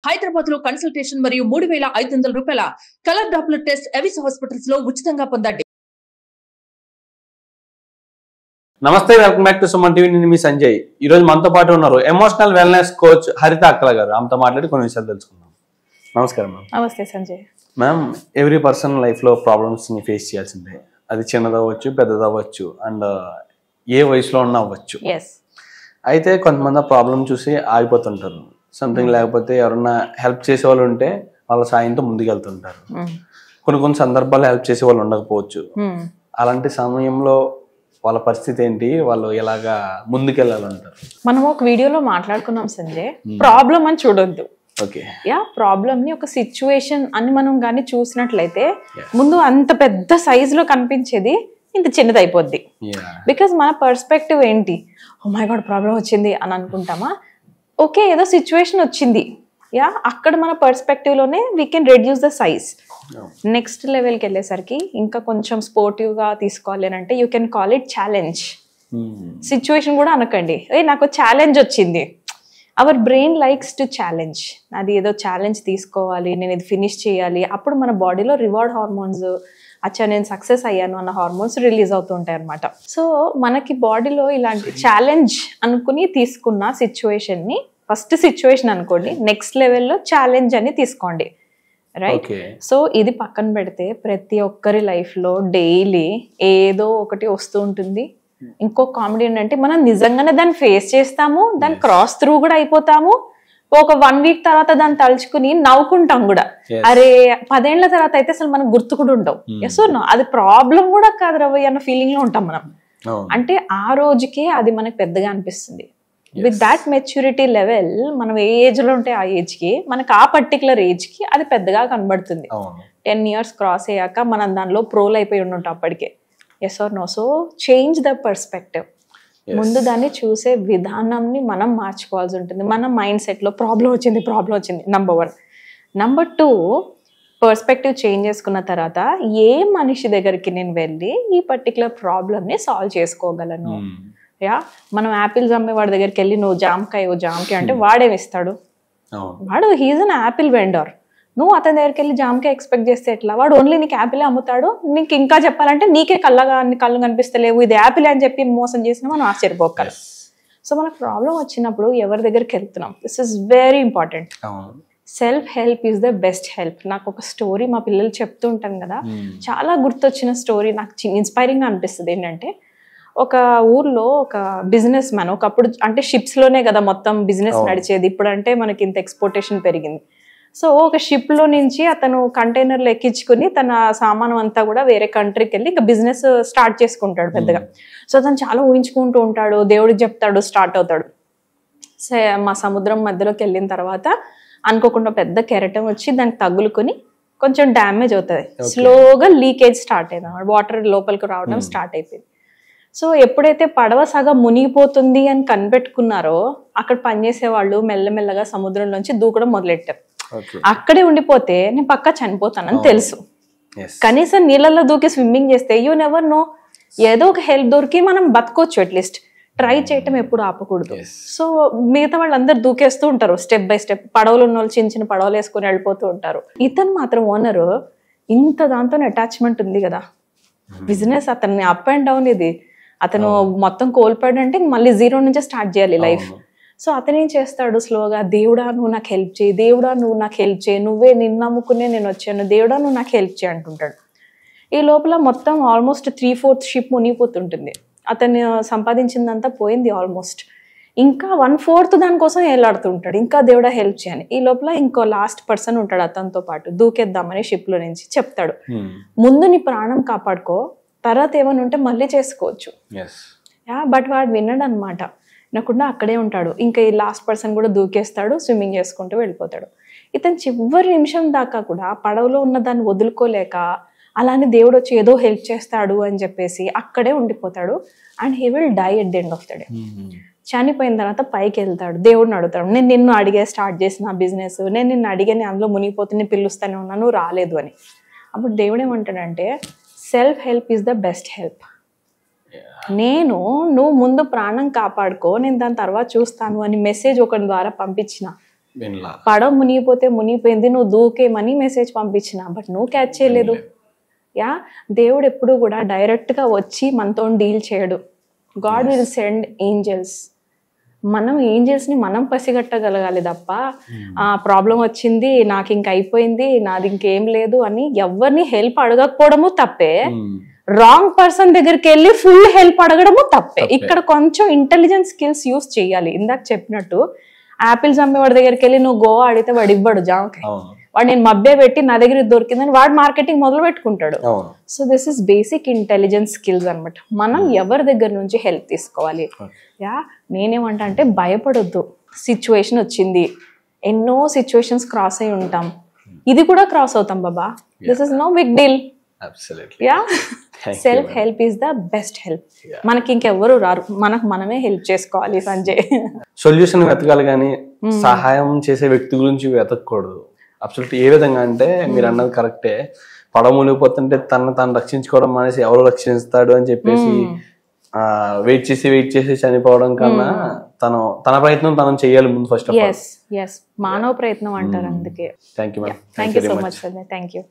హైదరాబాద్ లో కన్సల్టేషన్ మరియు 3500 రూపాయల colour Doppler test Avis hospitals లో ఉచితంగా పొందండి. నమస్తే, welcome back to Suman TV. నేను మీ సంజయ్. ఈ రోజు మనతో పాటు ఉన్నారు ఎమోషనల్ వెల్నెస్ కోచ్ హరిత అక్కల గారు. ఆమెతో మాట్లాడి కొన్ని విషయాలు తెలుసుకుందాం. నమస్కారం మ్యామ్. నమస్తే Sanjay. Ma'am, every person life లో ప్రాబ్లమ్స్ ని ఫేస్ చేయాల్సిందే. అది చిన్నదవ్వచ్చు, పెద్దదవ్వచ్చు, అండ్ ఏ వయసులో ఉన్నా అవ్వచ్చు. అయితే కొంతమంది ప్రాబ్లం చూసి ఆగిపోతుంటారు. సంథింగ్ లేకపోతే ఎవరన్నా హెల్ప్ చేసే వాళ్ళు ఉంటే వాళ్ళ సాయంతో ముందుకెళ్తుంటారు. కొన్ని సందర్భాల్లో హెల్ప్ చేసే వాళ్ళు ఉండకపోవచ్చు. అలాంటి సమయంలో వాళ్ళ పరిస్థితి ఏంటి, వాళ్ళు ఎలాగా ముందుకెళ్ళాలంటారు? మనం ఒక వీడియోలో మాట్లాడుకున్నాం సంజయ్, ప్రాబ్లం అని చూడొద్దు. ప్రాబ్లమ్ ని ఒక సిచ్యువేషన్ అని మనం కానీ చూసినట్లయితే ముందు అంత పెద్ద సైజ్ లో కనిపించేది ఇంత చిన్నది అయిపోద్ది. బికాస్ మన పర్స్పెక్టివ్ ఏంటి, ఓ మై గాడ్ ప్రాబ్లం వచ్చింది అని అనుకుంటామా? ఓకే, ఏదో సిచ్యువేషన్ వచ్చింది, అక్కడ మన పర్స్పెక్టివ్ లోనే we can reduce the size. Next లెవెల్కి వెళ్ళేసరికి ఇంకా కొంచెం స్పోర్టివ్ గా తీసుకోవాలి అని అంటే you can call it challenge. Situation కూడా అనకండి, నాకు ఛాలెంజ్ వచ్చింది. Our brain likes to challenge. అది ఏదో ఛాలెంజ్ తీసుకోవాలి, నేను ఇది ఫినిష్ చేయాలి. అప్పుడు మన బాడీలో రివార్డ్ హార్మోన్స్, అచ్చా నేను సక్సెస్ అయ్యాను అన్న హార్మోన్స్ రిలీజ్ అవుతూ ఉంటాయి అనమాట. సో మనకి బాడీలో ఇలాంటి ఛాలెంజ్ అనుకుని తీసుకున్న సిచ్యువేషన్ ని ఫస్ట్ సిచ్యువేషన్ అనుకోండి, నెక్స్ట్ లెవెల్లో ఛాలెంజ్ అని తీసుకోండి, రైట్? సో ఇది పక్కన పెడితే ప్రతి ఒక్కరి లైఫ్ లో డైలీ ఏదో ఒకటి వస్తూ ఉంటుంది. ఇంకో కామెడీ ఏంటంటే మనం నిజంగానే దాన్ని ఫేస్ చేస్తాము, దాన్ని క్రాస్ త్రూ కూడా అయిపోతాము. ఒక 1 వీక్ తర్వాత దాన్ని తలుచుకుని నవ్వుకుంటాం కూడా. అరే 10 ఏళ్ల తర్వాత అయితే అసలు మనం గుర్తు కూడా ఉండవు. ఎస్ నో, అది ప్రాబ్లం కూడా కాదు రవి అన్న ఫీలింగ్ లో ఉంటాం మనం. అంటే ఆ రోజుకే అది మనకు పెద్దగా అనిపిస్తుంది. విత్ దాట్ మెచ్యూరిటీ లెవెల్ మనం ఏ ఏజ్ లో ఉంటే ఆ ఏజ్ కి మనకు ఆ పర్టికులర్ ఏజ్ కి అది పెద్దగా కనబడుతుంది. 10 years క్రాస్ అయ్యాక మనం దానిలో ప్రోల్ అయిపోయి ఉంటాం అప్పటికే. Yes or no? So change the perspective. ముందు దాన్ని చూసే విధానాన్ని మనం మార్చుకోవాల్సి ఉంటుంది. మన మైండ్ సెట్ లో ప్రాబ్లం వచ్చింది నంబర్ 1. నంబర్ 2, పర్స్పెక్టివ్ చేంజ్ చేసుకున్న తర్వాత ఏ మనిషి దగ్గరికి నేను వెళ్ళి ఈ పర్టికులర్ ప్రాబ్లమ్ ని సాల్వ్ చేసుకోగలను. మనం యాపిల్స్ అమ్మే వాడి దగ్గరికి వెళ్ళి నువ్వు జామకాయ అంటే వాడేమిస్తాడు? వాడు హీఈస్ అన్ యాపిల్ వెండర్. నువ్వు అతని దగ్గరికి వెళ్ళి జామకాయ ఎక్స్పెక్ట్ చేస్తే ఎట్లా? వాడు ఓన్లీ నీకు యాపిలే అమ్ముతాడు. నీకు ఇంకా చెప్పాలంటే నీకే కళ్ళు కనిపిస్తలేవు, ఇది యాపిల్ అని చెప్పి మోసం చేసినా మనం ఆశ్చర్యపోగలం. సో మనకు ప్రాబ్లం వచ్చినప్పుడు ఎవరి దగ్గరికి వెళ్తున్నాం, this is very important. Self help is the best help. నాకు ఒక స్టోరీ మా పిల్లలు చెప్తూ ఉంటాను కదా, చాలా గుర్తొచ్చిన స్టోరీ, నాకు ఇన్స్పైరింగ్ గా అనిపిస్తుంది. ఏంటంటే ఒక ఊర్లో ఒక బిజినెస్ మ్యాన్, ఒకప్పుడు అంటే షిప్స్ లోనే కదా మొత్తం బిజినెస్ నడిచేది, ఇప్పుడు అంటే మనకి ఇంత ఎక్స్పోర్టేషన్ పెరిగింది. సో ఒక షిప్ లో నుంచి అతను కంటైనర్లు ఎక్కించుకుని తన సామానం అంతా కూడా వేరే కంట్రీకి వెళ్ళి ఇంకా బిజినెస్ స్టార్ట్ చేసుకుంటాడు పెద్దగా. సో అతను చాలా ఊహించుకుంటూ ఉంటాడు, దేవుడికి చెప్తాడు, స్టార్ట్ అవుతాడు. మా సముద్రం మధ్యలోకి వెళ్ళిన తర్వాత అనుకోకుండా పెద్ద కెరటం వచ్చి దానికి తగులుకొని కొంచెం డ్యామేజ్ అవుతుంది. స్లోగా లీకేజ్ స్టార్ట్ అయింది, వాటర్ లోపలికి రావడం స్టార్ట్ అయిపోయింది. సో ఎప్పుడైతే పడవ సగం మునిగిపోతుంది అని కనిపెట్టుకున్నారో అక్కడ పనిచేసే వాళ్ళు మెల్లమెల్లగా సముద్రంలోంచి దూకడం మొదలెట్టారు. అక్కడే ఉండిపోతే నేను పక్కా చనిపోతానని తెలుసు. కనీసం నీళ్ళల్లో దూకి స్విమ్మింగ్ చేస్తే యూ నెవర్ నో, ఏదో ఒక హెల్ప్ దొరికి మనం బతకొచ్చు. అట్లీస్ట్ ట్రై చేయటం ఎప్పుడు ఆపకూడదు. సో మిగతా వాళ్ళందరూ దూకేస్తూ ఉంటారు స్టెప్ బై స్టెప్. పడవలు ఉన్న వాళ్ళు చిన్న చిన్న పడవలు వేసుకొని వెళ్ళిపోతూ ఉంటారు. ఇతను మాత్రం ఓనరు ఇంత దాంతో అటాచ్మెంట్ ఉంది కదా, బిజినెస్ అతన్ని అప్ అండ్ డౌన్, ఇది అతను మొత్తం కోల్పోయాడంటే మళ్ళీ జీరో నుంచే స్టార్ట్ చేయాలి లైఫ్. సో అతను ఏం చేస్తాడు, స్లోగా దేవుడా నువ్వు నాకు హెల్ప్ చేయి, దేవుడా నువ్వు నాకు హెల్ప్ చేయి, నువ్వే నిన్ను నమ్ముకునే నేను వచ్చాను, దేవుడా నువ్వు నాకు హెల్ప్ చేయి అంటుంటాడు. ఈ లోపల మొత్తం ఆల్మోస్ట్ 3/4 షిప్ మునిగిపోతుంటుంది. అతను సంపాదించిందంతా పోయింది ఆల్మోస్ట్. ఇంకా 1/4 దానికోసం ఏలాడుతుంటాడు, ఇంకా దేవుడా హెల్ప్ చేయని. ఈ లోపల ఇంకో లాస్ట్ పర్సన్ ఉంటాడు అతనితో పాటు, దూకేద్దామని షిప్ లో నుంచి చెప్తాడు, ముందు నీ ప్రాణం కాపాడుకో, తర్వాత ఏమైనా ఉంటే మళ్ళీ చేసుకోవచ్చు. బట్ వాడు విన్నాడు అనమాట, వినకుండా అక్కడే ఉంటాడు. ఇంకా ఈ లాస్ట్ పర్సన్ కూడా దూకేస్తాడు, స్విమ్మింగ్ చేసుకుంటూ వెళ్ళిపోతాడు. ఇతను చివరి నిమిషం దాకా కూడా పడవలో ఉన్న దాన్ని వదులుకోలేక అలానే దేవుడు వచ్చి ఏదో హెల్ప్ చేస్తాడు అని చెప్పేసి అక్కడే ఉండిపోతాడు. And he will die at the end of the day. చనిపోయిన తర్వాత పైకి వెళ్తాడు, దేవుడిని అడుగుతాడు, నేను నిన్ను అడిగే స్టార్ట్ చేసిన బిజినెస్, నేను నిన్ను అడిగే నేను అందులో మునిగిపోతే నేను పిలుస్తానే ఉన్నాను, నువ్వు రాలేదు అని. అప్పుడు దేవుడు ఏమంటాడంటే self help is the best help. నువ్వు ముందు ప్రాణం కాపాడుకో, నేను దాని తర్వాత చూస్తాను అని మెసేజ్ ఒకరి ద్వారా పంపించిన పడవ మునిగిపోతే మునిగిపోయింది, నువ్వు దూకేమని మెసేజ్ పంపించిన, బట్ నువ్వు క్యాచ్ చేయలేదు. యా, దేవుడు ఎప్పుడు కూడా డైరెక్ట్ గా వచ్చి మనతో డీల్ చేయడు. God will send angels. మనం ఏంజల్స్ ని మనం పసిగట్టగలగాలి తప్ప ఆ ప్రాబ్లం వచ్చింది, నాకు ఇంక అయిపోయింది, నాది ఇంకేం లేదు అని ఎవరిని హెల్ప్ అడగకపోవడము తప్పే. రాంగ్ పర్సన్ దగ్గరికి వెళ్ళి ఫుల్ హెల్ప్ అడగడము తప్పే. ఇక్కడ కొంచెం ఇంటెలిజెన్స్ స్కిల్స్ యూస్ చేయాలి. ఇందాక చెప్పినట్టు ఆపిల్స్ అమ్మేవాడి దగ్గరికి వెళ్ళి నువ్వు గోవా అడిగితే వాడు ఇవ్వడు జామకాయ. వాడు నేను మబ్బే పెట్టి నా దగ్గర దొరికిందని వాడు మార్కెటింగ్ మొదలు పెట్టుకుంటాడు. So this is basic intelligence skills అనమాట. మనం ఎవరి దగ్గర నుంచి హెల్ప్ తీసుకోవాలి. యా, నేనేమంటా అంటే భయపడొద్దు. సిచ్యువేషన్ వచ్చింది, ఎన్నో సిచ్యువేషన్స్ క్రాస్ అయి ఉంటాం, ఇది కూడా క్రాస్ అవుతాం బాబా. This is no big deal. Yeah, self help is the best help. మనకి ఇంకెవ్వరు రారు, మనకు మనమే హెల్ప్ చేసుకోవాలి. సంజయ్, సొల్యూషన్ వెతకాలి కానీ సహాయం చేసే వ్యక్తి గురించి వెతకూడదు. అబ్సల్యూట్. ఏ విధంగా అంటే మీరు అన్నది కరెక్టే. పడవ మునిగిపోతుంటే తను రక్షించుకోవడం అనేసి ఎవరు రక్షిస్తాడు అని చెప్పేసి వెయిట్ చేసి చనిపోవడం కన్నా తన ప్రయత్నం తను చేయాలి ముందు ఫస్ట్ ఆఫ్ ఆల్. మానవ ప్రయత్నం అంటారు. అందుకే thank you ma'am. Thank you so much. Thank you.